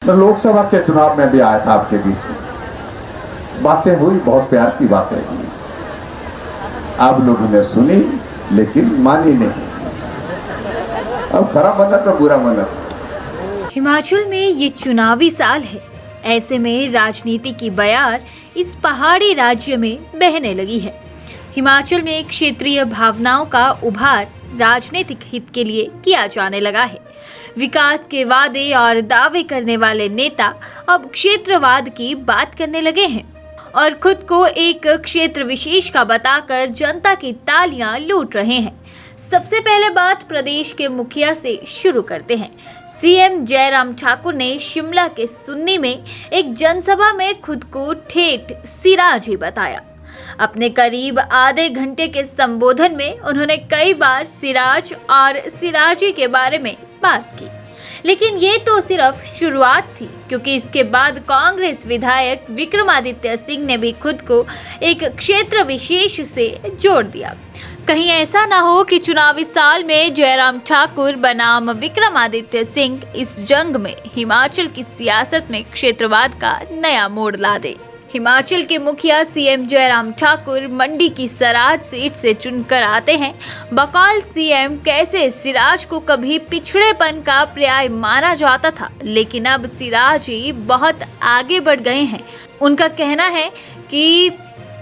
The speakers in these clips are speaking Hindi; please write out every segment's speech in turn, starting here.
तो लोकसभा के चुनाव में भी आया था आपके बीच में, बातें हुई, बहुत प्यार की बातें हुई, आप लोगों ने सुनी लेकिन मानी नहीं। अब खरा मना तो बुरा मना। हिमाचल में ये चुनावी साल है, ऐसे में राजनीति की बयार इस पहाड़ी राज्य में बहने लगी है। हिमाचल में क्षेत्रीय भावनाओं का उभार राजनीतिक हित के लिए किया जाने लगा है। विकास के वादे और दावे करने वाले नेता अब क्षेत्रवाद की बात करने लगे हैं और खुद को एक क्षेत्र विशेष का बताकर जनता की तालियां लूट रहे हैं। सबसे पहले बात प्रदेश के मुखिया से शुरू करते हैं। सीएम जयराम ठाकुर ने शिमला के सुन्नी में एक जनसभा में खुद को ठेठ सिराजी बताया। अपने करीब आधे घंटे के संबोधन में उन्होंने कई बार सिराज और सिराजी के बारे में बात की, लेकिन ये तो सिर्फ शुरुआत थी, क्योंकि इसके बाद कांग्रेस विधायक विक्रमादित्य सिंह ने भी खुद को एक क्षेत्र विशेष से जोड़ दिया। कहीं ऐसा ना हो कि चुनावी साल में जयराम ठाकुर बनाम विक्रमादित्य सिंह इस जंग में हिमाचल की सियासत में क्षेत्रवाद का नया मोड़ ला दे। हिमाचल के मुखिया सीएम जयराम ठाकुर मंडी की सराज सीट से चुनकर आते हैं। बकौल सीएम कैसे सिराज को कभी पिछड़ेपन का पर्याय माना जाता था, लेकिन अब सिराज ही बहुत आगे बढ़ गए हैं। उनका कहना है कि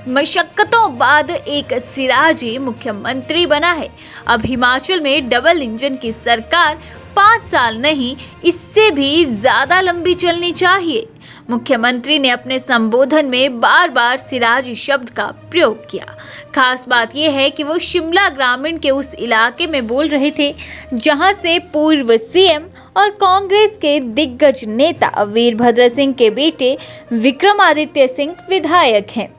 मशक्कतों बाद एक सिराजी मुख्यमंत्री बना है। अब हिमाचल में डबल इंजन की सरकार 5 साल नहीं, इससे भी ज्यादा लंबी चलनी चाहिए। मुख्यमंत्री ने अपने संबोधन में बार बार सिराजी शब्द का प्रयोग किया। खास बात यह है कि वो शिमला ग्रामीण के उस इलाके में बोल रहे थे जहां से पूर्व सीएम और कांग्रेस के दिग्गज नेता वीरभद्र सिंह के बेटे विक्रमादित्य सिंह विधायक हैं।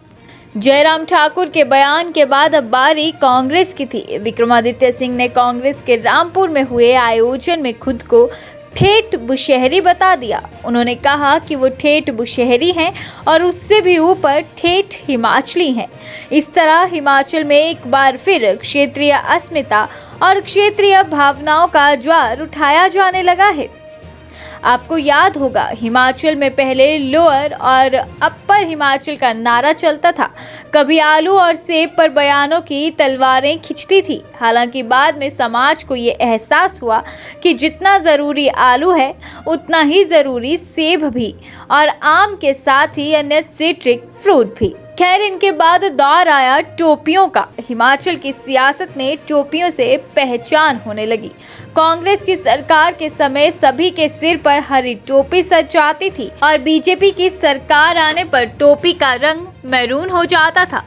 जयराम ठाकुर के बयान के बाद अब बारी कांग्रेस की थी। विक्रमादित्य सिंह ने कांग्रेस के रामपुर में हुए आयोजन में खुद को ठेठ बुशहरी बता दिया। उन्होंने कहा कि वो ठेठ बुशहरी हैं और उससे भी ऊपर ठेठ हिमाचली हैं। इस तरह हिमाचल में एक बार फिर क्षेत्रीय अस्मिता और क्षेत्रीय भावनाओं का ज्वार उठाया जाने लगा है। आपको याद होगा, हिमाचल में पहले लोअर और अपर हिमाचल का नारा चलता था। कभी आलू और सेब पर बयानों की तलवारें खिंचती थी। हालांकि बाद में समाज को ये एहसास हुआ कि जितना ज़रूरी आलू है उतना ही ज़रूरी सेब भी, और आम के साथ ही अन्य सिट्रिक फ्रूट भी। खैर, इनके बाद दौर आया टोपियों का। हिमाचल की सियासत में टोपियों से पहचान होने लगी। कांग्रेस की सरकार के समय सभी के सिर पर हरी टोपी सज जाती थी और बीजेपी की सरकार आने पर टोपी का रंग मैरून हो जाता था।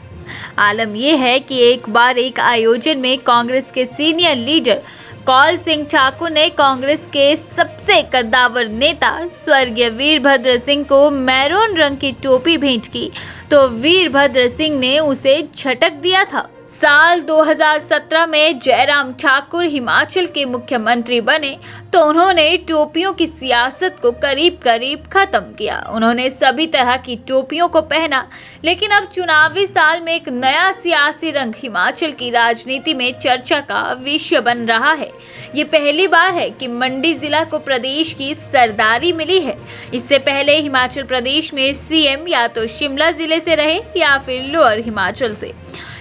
आलम यह है कि एक बार एक आयोजन में कांग्रेस के सीनियर लीडर कौल सिंह ठाकुर ने कांग्रेस के सबसे कद्दावर नेता स्वर्गीय वीरभद्र सिंह को मैरून रंग की टोपी भेंट की, तो वीरभद्र सिंह ने उसे झटक दिया था। साल 2017 में जयराम ठाकुर हिमाचल के मुख्यमंत्री बने तो उन्होंने टोपियों की सियासत को करीब करीब खत्म किया। उन्होंने सभी तरह की टोपियों को पहना, लेकिन अब चुनावी साल में एक नया सियासी रंग हिमाचल की राजनीति में चर्चा का विषय बन रहा है। ये पहली बार है कि मंडी जिला को प्रदेश की सरदारी मिली है। इससे पहले हिमाचल प्रदेश में सीएम या तो शिमला जिले से रहे या फिर लोअर हिमाचल से।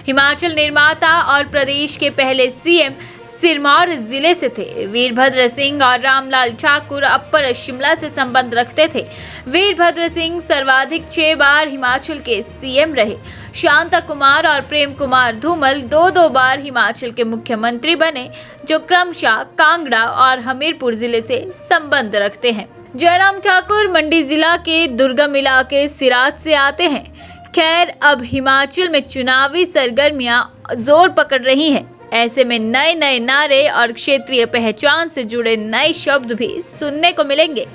हिमाचल निर्माता और प्रदेश के पहले सीएम सिरमौर जिले से थे। वीरभद्र सिंह और रामलाल ठाकुर अपर शिमला से संबंध रखते थे। वीरभद्र सिंह सर्वाधिक 6 बार हिमाचल के सीएम रहे। शांता कुमार और प्रेम कुमार धूमल 2-2 बार हिमाचल के मुख्यमंत्री बने, जो क्रमशः कांगड़ा और हमीरपुर जिले से संबंध रखते हैं। जयराम ठाकुर मंडी जिला के दुर्गम इलाके सिराज से आते हैं। खैर, अब हिमाचल में चुनावी सरगर्मियां जोर पकड़ रही हैं। ऐसे में नए नए नारे और क्षेत्रीय पहचान से जुड़े नए शब्द भी सुनने को मिलेंगे।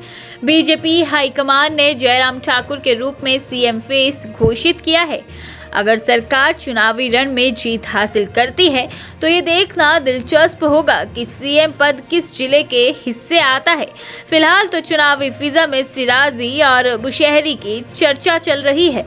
बीजेपी हाईकमान ने जयराम ठाकुर के रूप में सीएम फेस घोषित किया है। अगर सरकार चुनावी रण में जीत हासिल करती है तो ये देखना दिलचस्प होगा कि सीएम पद किस जिले के हिस्से आता है। फिलहाल तो चुनावी फिजा में सिराजी और बुशहरी की चर्चा चल रही है।